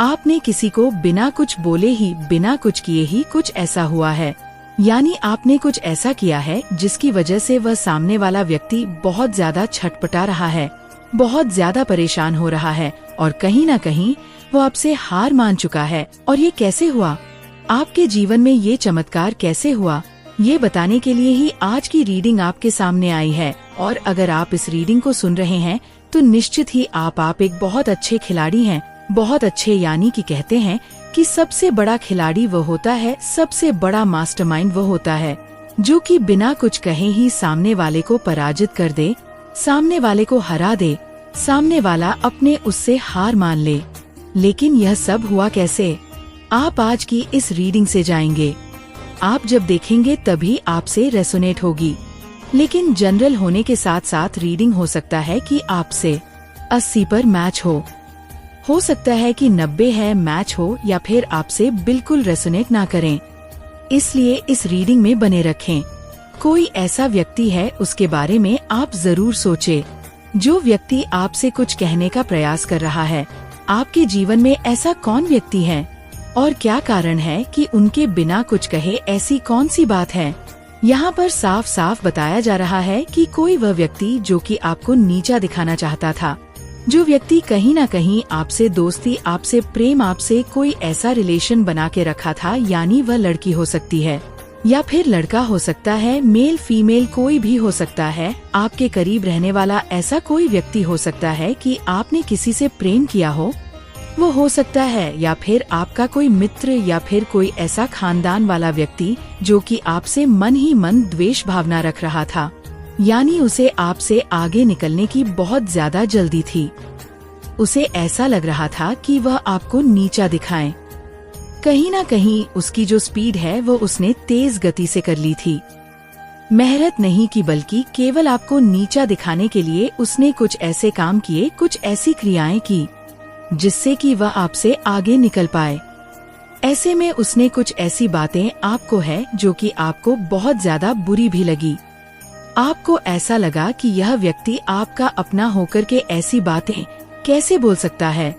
आपने किसी को बिना कुछ बोले ही, बिना कुछ किए ही कुछ ऐसा हुआ है, यानी आपने कुछ ऐसा किया है जिसकी वजह से वह सामने वाला व्यक्ति बहुत ज्यादा छटपटा रहा है, बहुत ज्यादा परेशान हो रहा है और कहीं न कहीं वो आपसे हार मान चुका है। और ये कैसे हुआ, आपके जीवन में ये चमत्कार कैसे हुआ, ये बताने के लिए ही आज की रीडिंग आपके सामने आई है। और अगर आप इस रीडिंग को सुन रहे हैं तो निश्चित ही आप एक बहुत अच्छे खिलाड़ी हैं। बहुत अच्छे यानी कि कहते हैं कि सबसे बड़ा खिलाड़ी वो होता है, सबसे बड़ा मास्टरमाइंड वो होता है जो कि बिना कुछ कहे ही सामने वाले को पराजित कर दे, सामने वाले को हरा दे, सामने वाला अपने उससे हार मान ले। लेकिन यह सब हुआ कैसे, आप आज की इस रीडिंग से जाएंगे। आप जब देखेंगे तभी आपसे रेसोनेट होगी। लेकिन जनरल होने के साथ साथ रीडिंग हो सकता है कि आपसे 80 पर मैच हो सकता है कि 90 है मैच हो, या फिर आपसे बिल्कुल रेसोनेट ना करें। इसलिए इस रीडिंग में बने रखें। कोई ऐसा व्यक्ति है, उसके बारे में आप जरूर सोचें। जो व्यक्ति आपसे कुछ कहने का प्रयास कर रहा है, आपके जीवन में ऐसा कौन व्यक्ति है और क्या कारण है कि उनके बिना कुछ कहे ऐसी कौन सी बात है। यहाँ पर साफ साफ बताया जा रहा है कि कोई वह व्यक्ति जो कि आपको नीचा दिखाना चाहता था, जो व्यक्ति कहीं न कहीं आपसे दोस्ती, आपसे प्रेम, आपसे कोई ऐसा रिलेशन बना के रखा था, यानी वह लड़की हो सकती है या फिर लड़का हो सकता है, मेल फीमेल कोई भी हो सकता है। आपके करीब रहने वाला ऐसा कोई व्यक्ति हो सकता है कि आपने किसी से प्रेम किया हो, वो हो सकता है, या फिर आपका कोई मित्र या फिर कोई ऐसा खानदान वाला व्यक्ति जो कि आपसे मन ही मन द्वेष भावना रख रहा था, यानी उसे आपसे आगे निकलने की बहुत ज्यादा जल्दी थी। उसे ऐसा लग रहा था कि वह आपको नीचा दिखाए। कहीं न कहीं उसकी जो स्पीड है वो उसने तेज गति से कर ली थी। मेहनत नहीं की, बल्कि केवल आपको नीचा दिखाने के लिए उसने कुछ ऐसे काम किए, कुछ ऐसी क्रियाएं की जिससे कि वह आपसे आगे निकल पाए। ऐसे में उसने कुछ ऐसी बातें आपको है जो कि आपको बहुत ज्यादा बुरी भी लगी। आपको ऐसा लगा कि यह व्यक्ति आपका अपना होकर के ऐसी बातें कैसे बोल सकता है।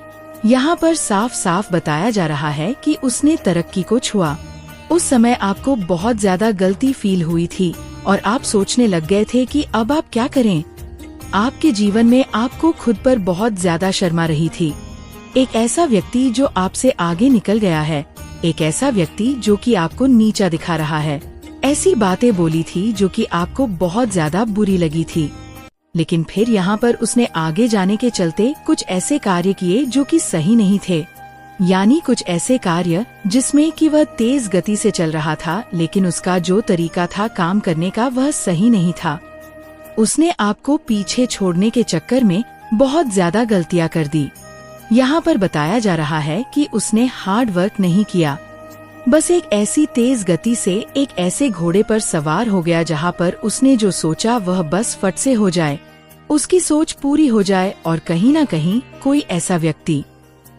यहाँ पर साफ साफ बताया जा रहा है कि उसने तरक्की को छुआ। उस समय आपको बहुत ज्यादा गलती फील हुई थी और आप सोचने लग गए थे कि अब आप क्या करें। आपके जीवन में आपको खुद पर बहुत ज्यादा शर्म आ रही थी। एक ऐसा व्यक्ति जो आपसे आगे निकल गया है, एक ऐसा व्यक्ति जो कि आपको नीचा दिखा रहा है, ऐसी बातें बोली थी जो कि आपको बहुत ज्यादा बुरी लगी थी। लेकिन फिर यहाँ पर उसने आगे जाने के चलते कुछ ऐसे कार्य किए जो कि सही नहीं थे, यानी कुछ ऐसे कार्य जिसमें कि वह तेज गति से चल रहा था, लेकिन उसका जो तरीका था काम करने का वह सही नहीं था। उसने आपको पीछे छोड़ने के चक्कर में बहुत ज्यादा गलतियाँ कर दी। यहाँ पर बताया जा रहा है कि उसने हार्ड वर्क नहीं किया, बस एक ऐसी तेज गति से एक ऐसे घोड़े पर सवार हो गया जहाँ पर उसने जो सोचा वह बस फट से हो जाए, उसकी सोच पूरी हो जाए। और कहीं न कहीं कोई ऐसा व्यक्ति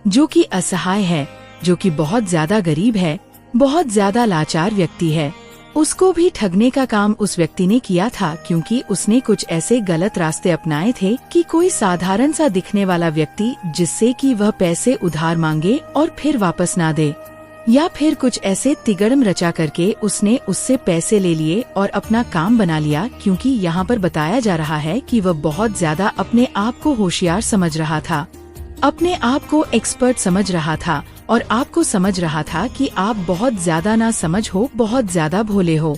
जो कि असहाय है, जो कि बहुत ज्यादा गरीब है, बहुत ज्यादा लाचार व्यक्ति है, उसको भी ठगने का काम उस व्यक्ति ने किया था, क्योंकि उसने कुछ ऐसे गलत रास्ते अपनाए थे कि कोई साधारण सा दिखने वाला व्यक्ति जिससे कि वह पैसे उधार मांगे और फिर वापस ना दे, या फिर कुछ ऐसे तिगड़म रचा करके उसने उससे पैसे ले लिए और अपना काम बना लिया। क्योंकि यहाँ पर बताया जा रहा है कि वह बहुत ज्यादा अपने आप को होशियार समझ रहा था, अपने आप को एक्सपर्ट समझ रहा था और आपको समझ रहा था कि आप बहुत ज्यादा ना समझ हो, बहुत ज्यादा भोले हो।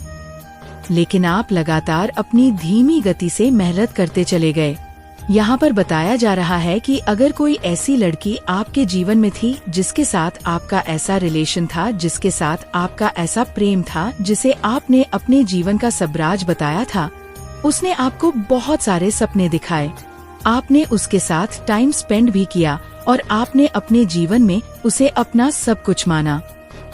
लेकिन आप लगातार अपनी धीमी गति से मेहनत करते चले गए। यहाँ पर बताया जा रहा है कि अगर कोई ऐसी लड़की आपके जीवन में थी जिसके साथ आपका ऐसा रिलेशन था, जिसके साथ आपका ऐसा प्रेम था, जिसे आपने अपने जीवन का सब राज बताया था, उसने आपको बहुत सारे सपने दिखाए, आपने उसके साथ टाइम स्पेंड भी किया और आपने अपने जीवन में उसे अपना सब कुछ माना।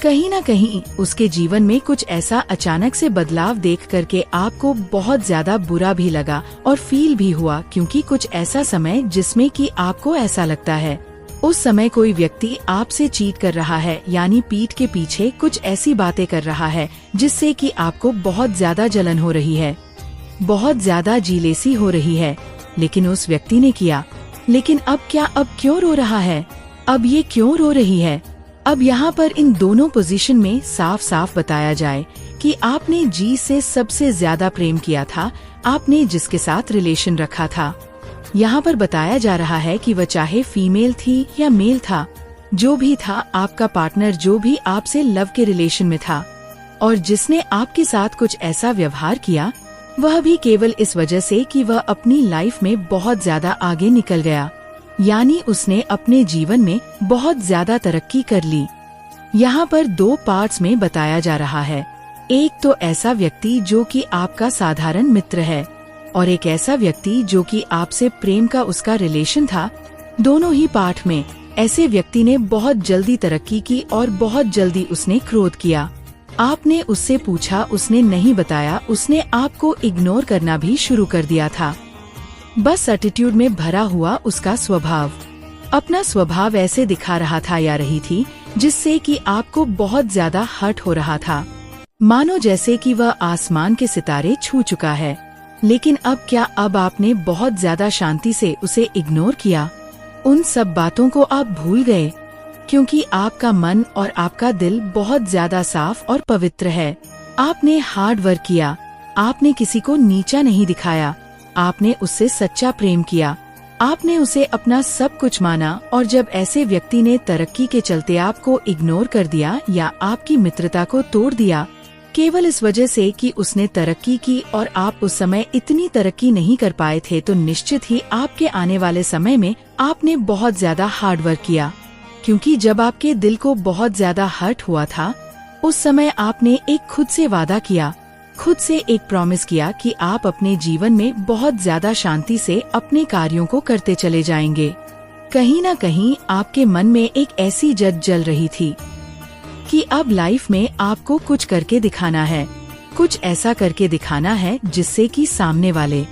कहीं न कहीं उसके जीवन में कुछ ऐसा अचानक से बदलाव देख करके आपको बहुत ज्यादा बुरा भी लगा और फील भी हुआ, क्योंकि कुछ ऐसा समय जिसमें कि आपको ऐसा लगता है उस समय कोई व्यक्ति आपसे चीट कर रहा है, यानी पीठ के पीछे कुछ ऐसी बातें कर रहा है जिससे कि आपको बहुत ज्यादा जलन हो रही है, बहुत ज्यादा जीलेसी हो रही है। लेकिन उस व्यक्ति ने किया। लेकिन अब क्या, अब क्यों रो रहा है? अब ये क्यों रो रही है? अब यहाँ पर इन दोनों पोजीशन में साफ साफ बताया जाए कि आपने जी से सबसे ज्यादा प्रेम किया था, आपने जिसके साथ रिलेशन रखा था। यहाँ पर बताया जा रहा है कि वह चाहे फीमेल थी या मेल था, जो भी था आपका पार्टनर, जो भी आपसे लव के रिलेशन में था और जिसने आपके साथ कुछ ऐसा व्यवहार किया, वह भी केवल इस वजह से कि वह अपनी लाइफ में बहुत ज्यादा आगे निकल गया, यानी उसने अपने जीवन में बहुत ज्यादा तरक्की कर ली। यहाँ पर दो पार्ट्स में बताया जा रहा है, एक तो ऐसा व्यक्ति जो कि आपका साधारण मित्र है और एक ऐसा व्यक्ति जो कि आपसे प्रेम का उसका रिलेशन था। दोनों ही पार्ट में ऐसे व्यक्ति ने बहुत जल्दी तरक्की की और बहुत जल्दी उसने क्रोध किया। आपने उससे पूछा, उसने नहीं बताया, उसने आपको इग्नोर करना भी शुरू कर दिया था। बस एटीट्यूड में भरा हुआ उसका स्वभाव, अपना स्वभाव ऐसे दिखा रहा था या रही थी जिससे कि आपको बहुत ज्यादा हर्ट हो रहा था, मानो जैसे कि वह आसमान के सितारे छू चुका है। लेकिन अब क्या, अब आपने बहुत ज्यादा शांति से उसे इग्नोर किया, उन सब बातों को आप भूल गए, क्योंकि आपका मन और आपका दिल बहुत ज्यादा साफ और पवित्र है। आपने हार्ड वर्क किया, आपने किसी को नीचा नहीं दिखाया, आपने उससे सच्चा प्रेम किया, आपने उसे अपना सब कुछ माना। और जब ऐसे व्यक्ति ने तरक्की के चलते आपको इग्नोर कर दिया या आपकी मित्रता को तोड़ दिया, केवल इस वजह से कि उसने तरक्की की और आप उस समय इतनी तरक्की नहीं कर पाए थे, तो निश्चित ही आपके आने वाले समय में आपने बहुत ज्यादा हार्ड वर्क किया। क्योंकि जब आपके दिल को बहुत ज्यादा हर्ट हुआ था, उस समय आपने एक खुद से वादा किया, खुद से एक प्रॉमिस किया कि आप अपने जीवन में बहुत ज्यादा शांति से अपने कार्यों को करते चले जाएंगे। कहीं न कहीं आपके मन में एक ऐसी जद जल रही थी कि अब लाइफ में आपको कुछ करके दिखाना है, कुछ ऐसा करके दिखाना है जिससे कि सामने वाले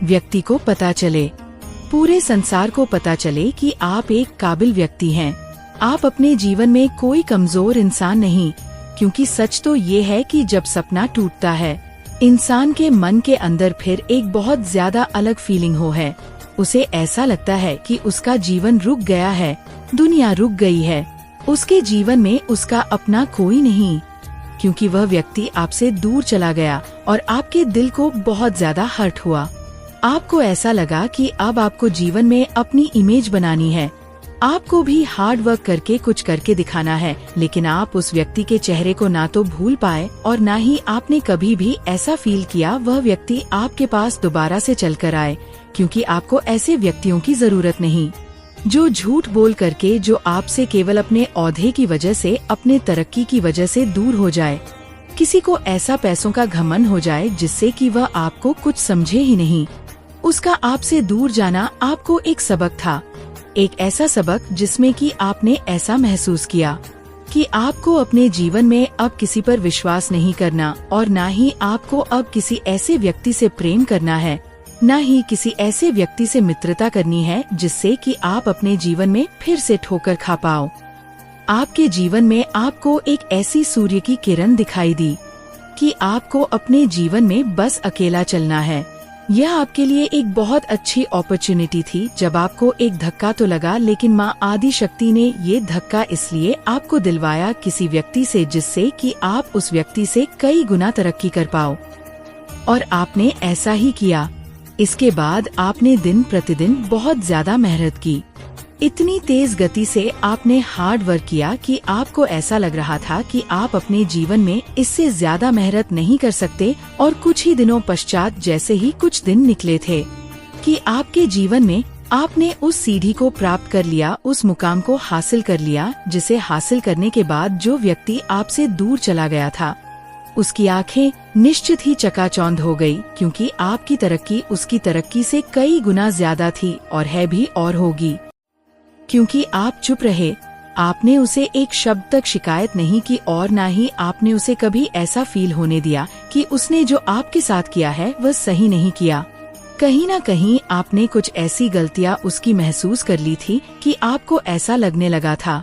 व्यक्ति को पता चले, पूरे संसार को पता चले कि आप एक काबिल व्यक्ति हैं। आप अपने जीवन में कोई कमजोर इंसान नहीं, क्योंकि सच तो ये है कि जब सपना टूटता है, इंसान के मन के अंदर फिर एक बहुत ज्यादा अलग फीलिंग हो है। उसे ऐसा लगता है कि उसका जीवन रुक गया है, दुनिया रुक गई है, उसके जीवन में उसका अपना कोई नहीं, क्योंकि वह व्यक्ति आपसे दूर चला गया और आपके दिल को बहुत ज्यादा हर्ट हुआ। आपको ऐसा लगा कि अब आपको जीवन में अपनी इमेज बनानी है, आपको भी हार्ड वर्क करके कुछ करके दिखाना है, लेकिन आप उस व्यक्ति के चेहरे को ना तो भूल पाए और ना ही आपने कभी भी ऐसा फील किया वह व्यक्ति आपके पास दोबारा से चल कर आए, क्योंकि आपको ऐसे व्यक्तियों की जरूरत नहीं जो झूठ बोल करके, जो आपसे केवल अपने औहदे की वजह से, अपने तरक्की की वजह से दूर हो जाए। किसी को ऐसा पैसों का घमंड हो जाए जिससे कि वह आपको कुछ समझे ही नहीं। उसका आपसे दूर जाना आपको एक सबक था, एक ऐसा सबक जिसमें कि आपने ऐसा महसूस किया कि आपको अपने जीवन में अब किसी पर विश्वास नहीं करना और ना ही आपको अब किसी ऐसे व्यक्ति से प्रेम करना है, न ही किसी ऐसे व्यक्ति से मित्रता करनी है जिससे कि आप अपने जीवन में फिर से ठोकर खा पाओ। आपके जीवन में आपको एक ऐसी सूर्य की किरण दिखाई दी कि आपको अपने जीवन में बस अकेला चलना है। यह आपके लिए एक बहुत अच्छी अपॉर्चुनिटी थी। जब आपको एक धक्का तो लगा, लेकिन माँ आदि शक्ति ने ये धक्का इसलिए आपको दिलवाया किसी व्यक्ति से जिससे कि आप उस व्यक्ति से कई गुना तरक्की कर पाओ, और आपने ऐसा ही किया। इसके बाद आपने दिन प्रतिदिन बहुत ज्यादा मेहनत की, इतनी तेज गति से आपने हार्ड वर्क किया कि आपको ऐसा लग रहा था कि आप अपने जीवन में इससे ज्यादा मेहनत नहीं कर सकते। और कुछ ही दिनों पश्चात जैसे ही कुछ दिन निकले थे कि आपके जीवन में आपने उस सीढ़ी को प्राप्त कर लिया, उस मुकाम को हासिल कर लिया, जिसे हासिल करने के बाद जो व्यक्ति आपसे दूर चला गया था, उसकी आंखें निश्चित ही चकाचौंध हो गई, क्योंकि आपकी तरक्की उसकी तरक्की से कई गुना ज्यादा थी और है भी और होगी। क्योंकि आप चुप रहे, आपने उसे एक शब्द तक शिकायत नहीं की और ना ही आपने उसे कभी ऐसा फील होने दिया कि उसने जो आपके साथ किया है वह सही नहीं किया। कहीं ना कहीं आपने कुछ ऐसी गलतियां उसकी महसूस कर ली थी कि आपको ऐसा लगने लगा था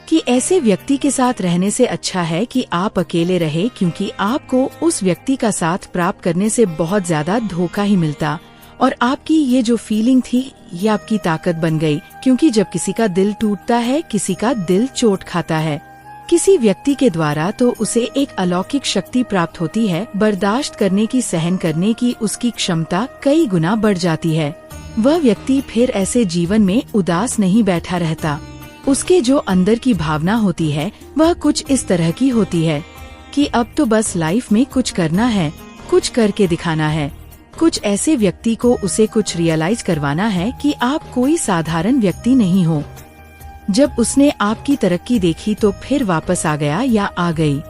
कि ऐसे व्यक्ति के साथ रहने से अच्छा है कि आप अकेले रहे, क्योंकि आपको उस व्यक्ति का साथ प्राप्त करने से बहुत ज्यादा धोखा ही मिलता और आपकी ये जो फीलिंग थी ये आपकी ताकत बन गई, क्योंकि जब किसी का दिल टूटता है, किसी का दिल चोट खाता है किसी व्यक्ति के द्वारा, तो उसे एक अलौकिक शक्ति प्राप्त होती है। बर्दाश्त करने की, सहन करने की उसकी क्षमता कई गुना बढ़ जाती है। वह व्यक्ति फिर ऐसे जीवन में उदास नहीं बैठा रहता। उसके जो अंदर की भावना होती है वह कुछ इस तरह की होती है कि अब तो बस लाइफ में कुछ करना है, कुछ करके दिखाना है। कुछ ऐसे व्यक्ति को उसे कुछ रियलाइज करवाना है कि आप कोई साधारण व्यक्ति नहीं हो। जब उसने आपकी तरक्की देखी तो फिर वापस आ गया या आ गई।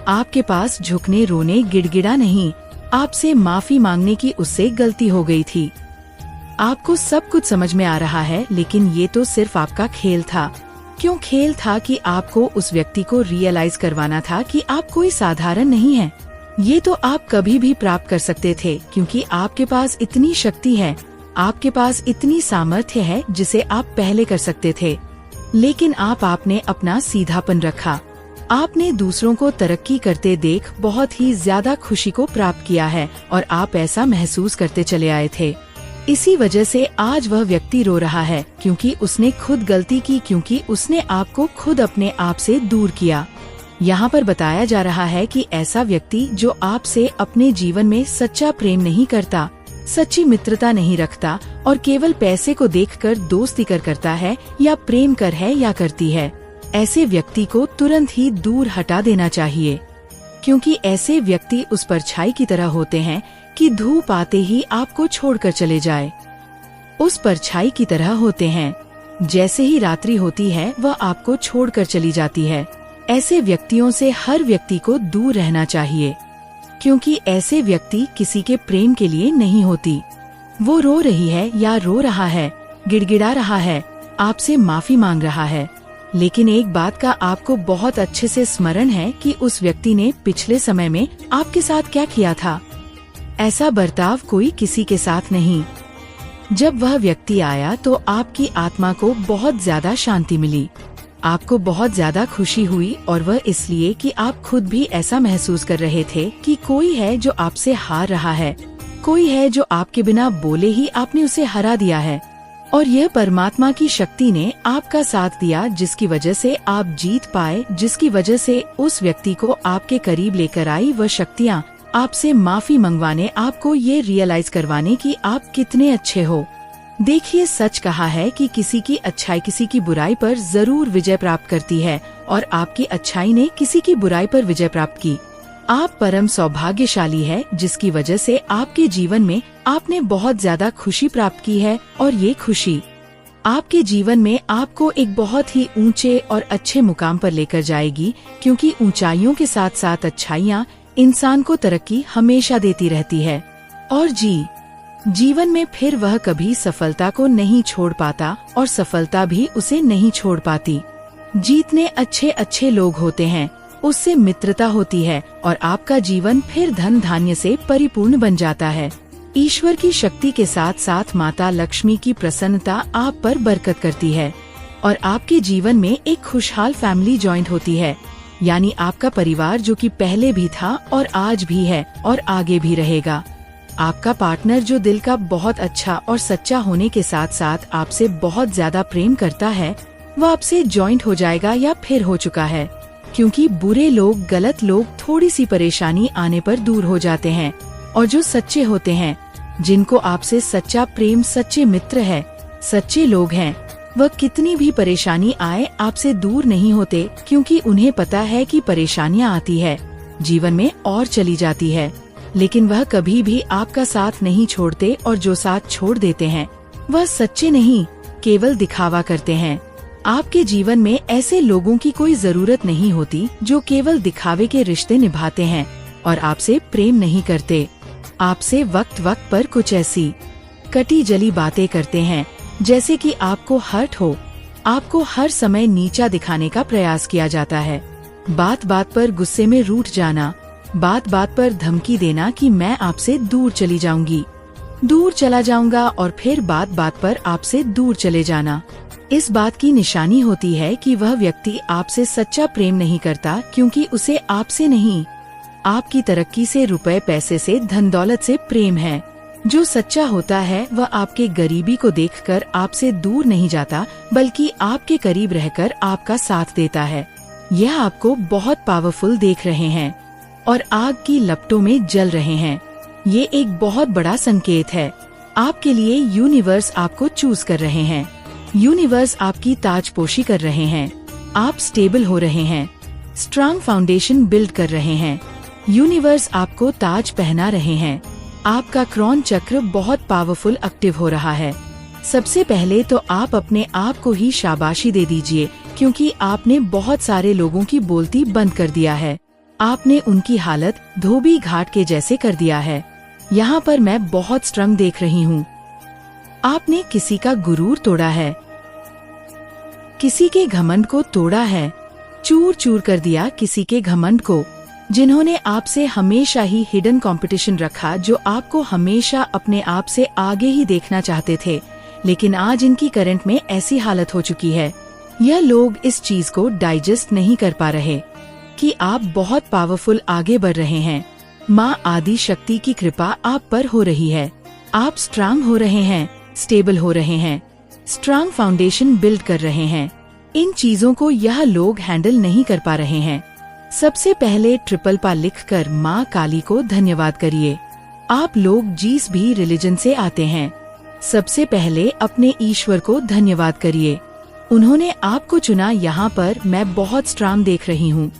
आपके पास झुकने, रोने, गिड़गिड़ा नहीं, आपसे माफी मांगने की उससे गलती हो गई थी। आपको सब कुछ समझ में आ रहा है, लेकिन ये तो सिर्फ आपका खेल था। क्यों खेल था? कि आपको उस व्यक्ति को रियलाइज करवाना था कि आप कोई साधारण नहीं है। ये तो आप कभी भी प्राप्त कर सकते थे, क्योंकि आपके पास इतनी शक्ति है, आपके पास इतनी सामर्थ्य है जिसे आप पहले कर सकते थे। लेकिन आपने अपना सीधापन रखा। आपने दूसरों को तरक्की करते देख बहुत ही ज्यादा खुशी को प्राप्त किया है और आप ऐसा महसूस करते चले आए थे। इसी वजह से आज वह व्यक्ति रो रहा है, क्योंकि उसने खुद गलती की, क्योंकि उसने आपको खुद अपने आप से दूर किया। यहाँ पर बताया जा रहा है कि ऐसा व्यक्ति जो आपसे अपने जीवन में सच्चा प्रेम नहीं करता, सच्ची मित्रता नहीं रखता और केवल पैसे को देखकर दोस्ती करता है या प्रेम कर है या करती है, ऐसे व्यक्ति को तुरंत ही दूर हटा देना चाहिए। क्योंकि ऐसे व्यक्ति उस परछाई की तरह होते हैं कि धूप आते ही आपको छोड़कर चले जाए। उस परछाई की तरह होते हैं, जैसे ही रात्रि होती है वह आपको छोड़कर चली जाती है। ऐसे व्यक्तियों से हर व्यक्ति को दूर रहना चाहिए, क्योंकि ऐसे व्यक्ति किसी के प्रेम के लिए नहीं होती। वो रो रही है या रो रहा है, गिड़गिड़ा रहा है, आपसे माफी मांग रहा है, लेकिन एक बात का आपको बहुत अच्छे से स्मरण है कि उस व्यक्ति ने पिछले समय में आपके साथ क्या किया था। ऐसा बर्ताव कोई किसी के साथ नहीं। जब वह व्यक्ति आया तो आपकी आत्मा को बहुत ज्यादा शांति मिली, आपको बहुत ज्यादा खुशी हुई, और वह इसलिए कि आप खुद भी ऐसा महसूस कर रहे थे कि कोई है जो आपसे हार रहा है, कोई है जो आपके बिना बोले ही आपने उसे हरा दिया है। और यह परमात्मा की शक्ति ने आपका साथ दिया, जिसकी वजह से आप जीत पाए, जिसकी वजह से उस व्यक्ति को आपके करीब लेकर आई वह शक्तियाँ, आपसे माफी मंगवाने, आपको ये रियलाइज करवाने कि आप कितने अच्छे हो। देखिए, सच कहा है कि किसी की अच्छाई किसी की बुराई पर जरूर विजय प्राप्त करती है, और आपकी अच्छाई ने किसी की बुराई पर विजय प्राप्त की। आप परम सौभाग्यशाली है, जिसकी वजह से आपके जीवन में आपने बहुत ज्यादा खुशी प्राप्त की है, और ये खुशी आपके जीवन में आपको एक बहुत ही ऊंचे और अच्छे मुकाम पर लेकर जाएगी, क्योंकि ऊंचाइयों के साथ साथ अच्छाइयाँ इंसान को तरक्की हमेशा देती रहती है। और जीवन में फिर वह कभी सफलता को नहीं छोड़ पाता और सफलता भी उसे नहीं छोड़ पाती। जीतने अच्छे अच्छे लोग होते हैं, उससे मित्रता होती है और आपका जीवन फिर धन धान्य से परिपूर्ण बन जाता है। ईश्वर की शक्ति के साथ साथ माता लक्ष्मी की प्रसन्नता आप पर बरकत करती है और आपके जीवन में एक खुशहाल फैमिली जॉइंट होती है, यानी आपका परिवार जो कि पहले भी था और आज भी है और आगे भी रहेगा। आपका पार्टनर जो दिल का बहुत अच्छा और सच्चा होने के साथ साथ आपसे बहुत ज्यादा प्रेम करता है, वह आपसे जॉइंट हो जाएगा या फिर हो चुका है, क्योंकि बुरे लोग, गलत लोग थोड़ी सी परेशानी आने पर दूर हो जाते हैं, और जो सच्चे होते हैं, जिनको आपसे सच्चा प्रेम, सच्चे मित्र है, सच्चे लोग हैं, वह कितनी भी परेशानी आए आपसे दूर नहीं होते, क्योंकि उन्हें पता है कि परेशानियां आती है, जीवन में और चली जाती है, लेकिन वह कभी भी आपका साथ नहीं छोड़ते, और जो साथ छोड़ देते हैं वह सच्चे नहीं, केवल दिखावा करते हैं। आपके जीवन में ऐसे लोगों की कोई जरूरत नहीं होती जो केवल दिखावे के रिश्ते निभाते हैं और आपसे प्रेम नहीं करते, आपसे वक्त वक्त पर कुछ ऐसी कटी जली बातें करते हैं जैसे कि आपको हर्ट हो, आपको हर समय नीचा दिखाने का प्रयास किया जाता है, बात बात पर गुस्से में रूठ जाना, बात बात पर धमकी देना कि मैं आपसे दूर चली जाऊंगी, दूर चला जाऊंगा, और फिर बात बात पर आपसे दूर चले जाना। इस बात की निशानी होती है कि वह व्यक्ति आपसे सच्चा प्रेम नहीं करता, क्योंकि उसे आपसे नहीं, आपकी तरक्की से, रुपए पैसे से, धन दौलत से प्रेम है। जो सच्चा होता है वह आपके गरीबी को देखकर आपसे दूर नहीं जाता, बल्कि आपके करीब रहकर आपका साथ देता है। यह आपको बहुत पावरफुल देख रहे हैं और आग की लपटों में जल रहे हैं। ये एक बहुत बड़ा संकेत है। आपके लिए यूनिवर्स आपको चूज कर रहे हैं। यूनिवर्स आपकी ताजपोशी कर रहे हैं। आप स्टेबल हो रहे हैं, स्ट्रांग फाउंडेशन बिल्ड कर रहे हैं। यूनिवर्स आपको ताज पहना रहे हैं। आपका क्रॉन चक्र बहुत पावरफुल एक्टिव हो रहा है। सबसे पहले तो आप अपने आप को ही शाबाशी दे दीजिए, क्योंकि आपने बहुत सारे लोगों की बोलती बंद कर दिया है। आपने उनकी हालत धोबी घाट के जैसे कर दिया है। यहाँ पर मैं बहुत स्ट्रंग देख रही हूँ। आपने किसी का गुरूर तोड़ा है, किसी के घमंड को तोड़ा है, चूर चूर कर दिया किसी के घमंड को। जिन्होंने आपसे हमेशा ही हिडन कंपटीशन रखा, जो आपको हमेशा अपने आप से आगे ही देखना चाहते थे, लेकिन आज इनकी करंट में ऐसी हालत हो चुकी है। यह लोग इस चीज को डाइजेस्ट नहीं कर पा रहे कि आप बहुत पावरफुल आगे बढ़ रहे हैं। माँ आदि शक्ति की कृपा आप पर हो रही है। आप स्ट्रांग हो रहे हैं, स्टेबल हो रहे हैं, स्ट्रांग फाउंडेशन बिल्ड कर रहे हैं। इन चीजों को यह लोग हैंडल नहीं कर पा रहे हैं। सबसे पहले ट्रिपल पा लिखकर माँ काली को धन्यवाद करिए। आप लोग जिस भी रिलीजन से आते हैं, सबसे पहले अपने ईश्वर को धन्यवाद करिए। उन्होंने आपको चुना। यहाँ पर मैं बहुत स्ट्रांग देख रही हूँ।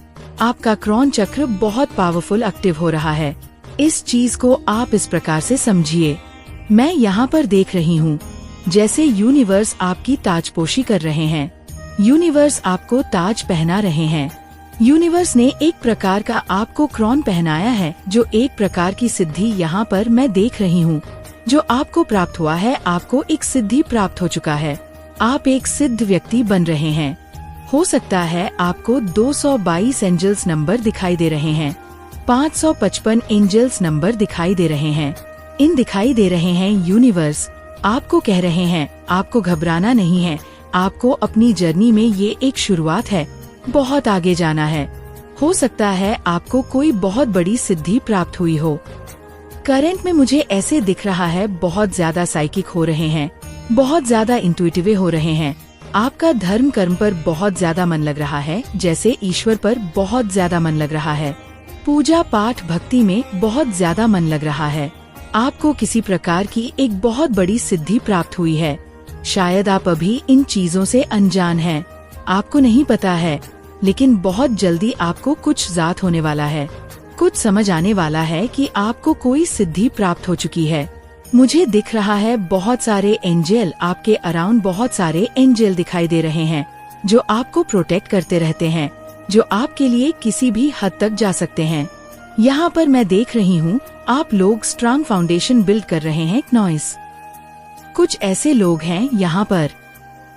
आपका क्रॉन चक्र बहुत पावरफुल एक्टिव हो रहा है। इस चीज को आप इस प्रकार से समझिए। मैं यहाँ पर देख रही हूँ जैसे यूनिवर्स आपकी ताजपोशी कर रहे हैं। यूनिवर्स आपको ताज पहना रहे हैं। यूनिवर्स ने एक प्रकार का आपको क्रॉन पहनाया है, जो एक प्रकार की सिद्धि यहाँ पर मैं देख रही हूँ जो आपको प्राप्त हुआ है। आपको एक सिद्धि प्राप्त हो चुका है। आप एक सिद्ध व्यक्ति बन रहे हैं। हो सकता है आपको 222 एंजल्स नंबर दिखाई दे रहे हैं, 555 एंजल्स नंबर दिखाई दे रहे हैं। इन दिखाई दे रहे हैं यूनिवर्स आपको कह रहे हैं आपको घबराना नहीं है। आपको अपनी जर्नी में ये एक शुरुआत है, बहुत आगे जाना है। हो सकता है आपको कोई बहुत बड़ी सिद्धि प्राप्त हुई हो। करंट में मुझे ऐसे दिख रहा है बहुत ज्यादा साइकिक हो रहे हैं, बहुत ज्यादा इंट्यूटिव हो रहे हैं। आपका धर्म कर्म पर बहुत ज्यादा मन लग रहा है, जैसे ईश्वर पर बहुत ज्यादा मन लग रहा है। पूजा पाठ भक्ति में बहुत ज्यादा मन लग रहा है। आपको किसी प्रकार की एक बहुत बड़ी सिद्धि प्राप्त हुई है। शायद आप अभी इन चीजों से अनजान हैं, आपको नहीं पता है, लेकिन बहुत जल्दी आपको कुछ ज़ात होने वाला है। कुछ समझ आने वाला है कि आपको कोई सिद्धि प्राप्त हो चुकी है। मुझे दिख रहा है बहुत सारे एंजल आपके अराउंड, बहुत सारे एंजल दिखाई दे रहे हैं जो आपको प्रोटेक्ट करते रहते हैं, जो आपके लिए किसी भी हद तक जा सकते हैं। यहाँ पर मैं देख रही हूँ आप लोग स्ट्रांग फाउंडेशन बिल्ड कर रहे हैं। नॉइस कुछ ऐसे लोग हैं यहाँ पर।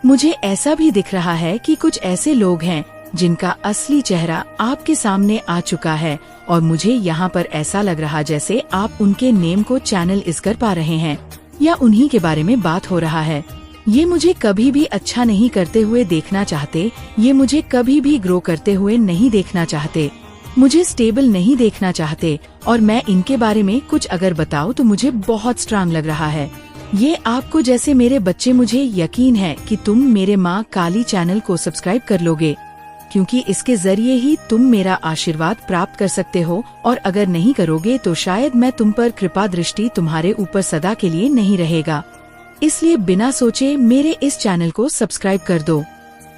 मुझे ऐसा भी दिख रहा है कि कुछ ऐसे लोग हैं जिनका असली चेहरा आपके सामने आ चुका है, और मुझे यहाँ पर ऐसा लग रहा जैसे आप उनके नेम को चैनल इस कर पा रहे हैं या उन्हीं के बारे में बात हो रहा है। ये मुझे कभी भी अच्छा नहीं करते हुए देखना चाहते, ये मुझे कभी भी ग्रो करते हुए नहीं देखना चाहते, मुझे स्टेबल नहीं देखना चाहते, और मैं इनके बारे में कुछ अगर बताऊं तो मुझे बहुत स्ट्रांग लग रहा है। ये आपको जैसे मेरे बच्चे, मुझे यकीन है कि तुम मेरे माँ काली चैनल को सब्सक्राइब कर लोगे, क्योंकि इसके जरिए ही तुम मेरा आशीर्वाद प्राप्त कर सकते हो, और अगर नहीं करोगे तो शायद मैं तुम पर कृपा दृष्टि तुम्हारे ऊपर सदा के लिए नहीं रहेगा। इसलिए बिना सोचे मेरे इस चैनल को सब्सक्राइब कर दो।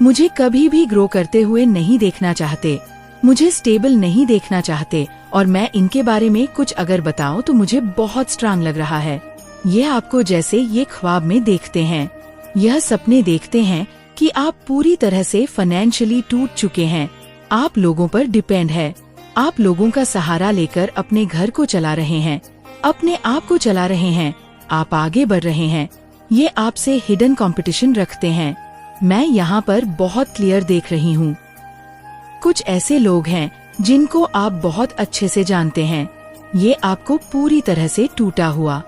मुझे कभी भी ग्रो करते हुए नहीं देखना चाहते, मुझे स्टेबल नहीं देखना चाहते, और मैं इनके बारे में कुछ अगर बताऊं तो मुझे बहुत स्ट्रांग लग रहा है। ये आपको जैसे ये ख्वाब में देखते हैं, यह सपने देखते हैं कि आप पूरी तरह से फाइनेंशियली टूट चुके हैं, आप लोगों पर डिपेंड है, आप लोगों का सहारा लेकर अपने घर को चला रहे हैं, अपने आप को चला रहे हैं, आप आगे बढ़ रहे हैं। ये आपसे हिडन कंपटीशन रखते हैं। मैं यहाँ पर बहुत क्लियर देख रही हूँ। कुछ ऐसे लोग हैं जिनको आप बहुत अच्छे से जानते हैं। ये आपको पूरी तरह से टूटा हुआ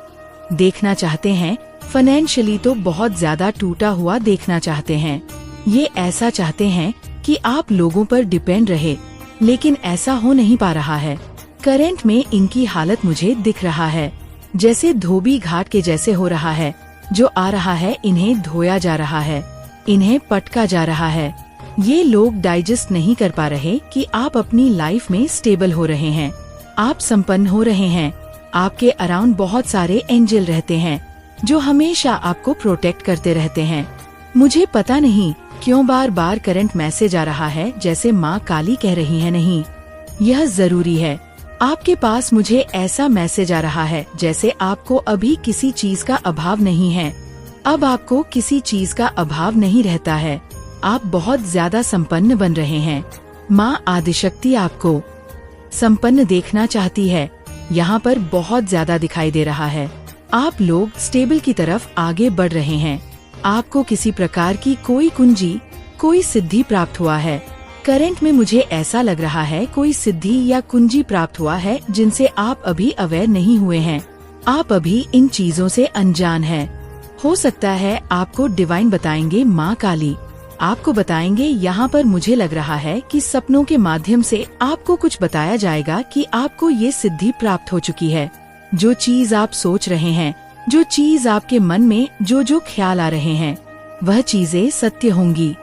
देखना चाहते हैं, फाइनेंशियली तो बहुत ज्यादा टूटा हुआ देखना चाहते हैं। ये ऐसा चाहते हैं कि आप लोगों पर डिपेंड रहे, लेकिन ऐसा हो नहीं पा रहा है। करंट में इनकी हालत मुझे दिख रहा है। जैसे धोबी घाट के जैसे हो रहा है। जो आ रहा है इन्हें धोया जा रहा है, इन्हें पटका जा रहा है। ये लोग डाइजेस्ट नहीं कर पा रहे कि आप अपनी लाइफ में स्टेबल हो रहे हैं, आप संपन्न हो रहे हैं। आपके अराउंड बहुत सारे एंजल रहते हैं जो हमेशा आपको प्रोटेक्ट करते रहते हैं। मुझे पता नहीं क्यों बार बार करंट मैसेज आ रहा है, जैसे माँ काली कह रही है नहीं, यह जरूरी है। आपके पास मुझे ऐसा मैसेज आ रहा है जैसे आपको अभी किसी चीज का अभाव नहीं है। अब आपको किसी चीज का अभाव नहीं रहता है, आप बहुत ज्यादा संपन्न बन रहे हैं। माँ आदिशक्ति आपको संपन्न देखना चाहती है, यहाँ पर बहुत ज्यादा दिखाई दे रहा है। आप लोग स्टेबल की तरफ आगे बढ़ रहे हैं। आपको किसी प्रकार की कोई कुंजी, कोई सिद्धि प्राप्त हुआ है। करंट में मुझे ऐसा लग रहा है कोई सिद्धि या कुंजी प्राप्त हुआ है जिनसे आप अभी अवेयर नहीं हुए हैं। आप अभी इन चीजों से अनजान हैं। हो सकता है आपको डिवाइन बताएंगे, माँ काली आपको बताएंगे। यहाँ पर मुझे लग रहा है कि सपनों के माध्यम से आपको कुछ बताया जाएगा कि आपको ये सिद्धि प्राप्त हो चुकी है। जो चीज आप सोच रहे हैं, जो चीज आपके मन में जो ख्याल आ रहे हैं, वह चीजें सत्य होंगी।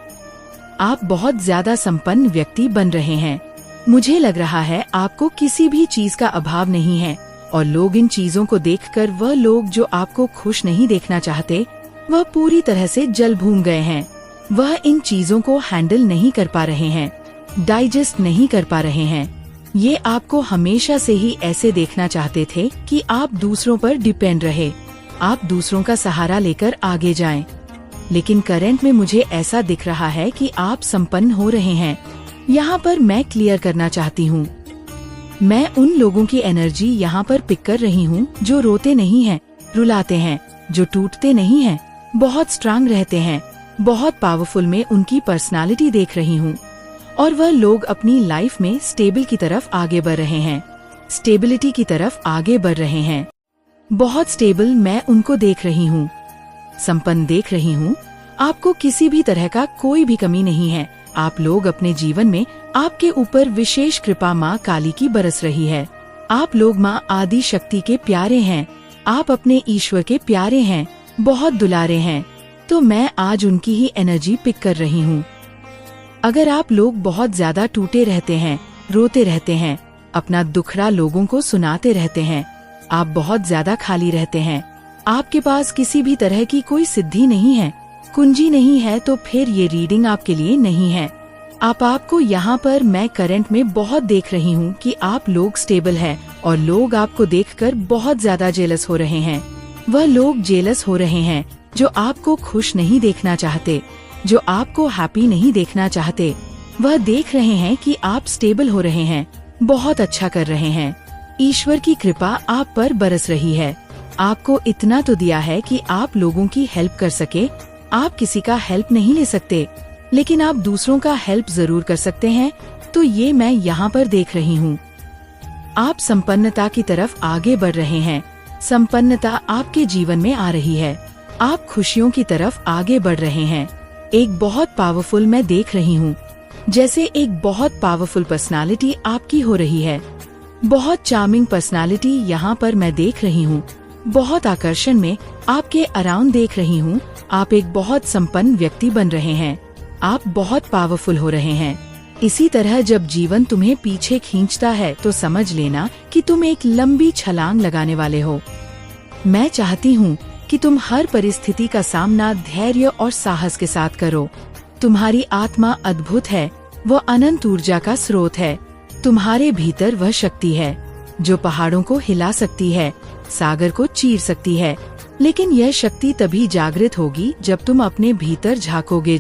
आप बहुत ज्यादा संपन्न व्यक्ति बन रहे हैं। मुझे लग रहा है आपको किसी भी चीज का अभाव नहीं है और लोग इन चीजों को देखकर, वह लोग जो आपको खुश नहीं देखना चाहते, वह पूरी तरह से जल भून गए हैं। वह इन चीजों को हैंडल नहीं कर पा रहे हैं, डाइजेस्ट नहीं कर पा रहे हैं। ये आपको हमेशा से ही ऐसे देखना चाहते थे कि आप दूसरों पर डिपेंड रहे, आप दूसरों का सहारा लेकर आगे जाएं। लेकिन करंट में मुझे ऐसा दिख रहा है कि आप संपन्न हो रहे हैं। यहाँ पर मैं क्लियर करना चाहती हूँ, मैं उन लोगों की एनर्जी यहाँ पर पिक कर रही हूँ जो रोते नहीं हैं, रुलाते हैं, जो टूटते नहीं हैं, बहुत स्ट्रांग रहते हैं, बहुत पावरफुल में उनकी पर्सनालिटी देख रही हूँ। और वह लोग अपनी लाइफ में स्टेबल की तरफ आगे बढ़ रहे हैं, स्टेबिलिटी की तरफ आगे बढ़ रहे हैं। बहुत स्टेबल मैं उनको देख रही हूँ, संपन्न देख रही हूँ। आपको किसी भी तरह का कोई भी कमी नहीं है। आप लोग अपने जीवन में, आपके ऊपर विशेष कृपा माँ काली की बरस रही है। आप लोग माँ आदि शक्ति के प्यारे हैं, आप अपने ईश्वर के प्यारे हैं, बहुत दुलारे हैं। तो मैं आज उनकी ही एनर्जी पिक कर रही हूँ। अगर आप लोग बहुत ज्यादा टूटे रहते हैं, रोते रहते हैं, अपना दुखड़ा लोगों को सुनाते रहते हैं, आप बहुत ज्यादा खाली रहते हैं, आपके पास किसी भी तरह की कोई सिद्धि नहीं है, कुंजी नहीं है, तो फिर ये रीडिंग आपके लिए नहीं है। आपको यहाँ पर मैं करंट में बहुत देख रही हूँ कि आप लोग स्टेबल है और लोग आपको देखकर बहुत ज्यादा जेलस हो रहे हैं। वह लोग जेलस हो रहे हैं जो आपको खुश नहीं देखना चाहते, जो आपको हैप्पी नहीं देखना चाहते। वह देख रहे हैं कि आप स्टेबल हो रहे हैं, बहुत अच्छा कर रहे हैं। ईश्वर की कृपा आप पर बरस रही है। आपको इतना तो दिया है कि आप लोगों की हेल्प कर सके। आप किसी का हेल्प नहीं ले सकते, लेकिन आप दूसरों का हेल्प जरूर कर सकते हैं। तो ये मैं यहाँ पर देख रही हूँ। आप संपन्नता की तरफ आगे बढ़ रहे हैं, संपन्नता आपके जीवन में आ रही है, आप खुशियों की तरफ आगे बढ़ रहे हैं। एक बहुत पावरफुल मैं देख रही हूँ, जैसे एक बहुत पावरफुल पर्सनालिटी आपकी हो रही है। बहुत चार्मिंग पर्सनालिटी यहाँ पर मैं देख रही हूँ, बहुत आकर्षण में आपके अराउंड देख रही हूँ। आप एक बहुत संपन्न व्यक्ति बन रहे हैं, आप बहुत पावरफुल हो रहे हैं। इसी तरह जब जीवन तुम्हें पीछे खींचता है तो समझ लेना कि तुम एक लंबी छलांग लगाने वाले हो। मैं चाहती हूँ कि तुम हर परिस्थिति का सामना धैर्य और साहस के साथ करो। तुम्हारी आत्मा अद्भुत है, वो अनंत ऊर्जा का स्रोत है। तुम्हारे भीतर वह शक्ति है जो पहाड़ों को हिला सकती है, सागर को चीर सकती है। लेकिन यह शक्ति तभी जागृत होगी जब तुम अपने भीतर झांकोगे।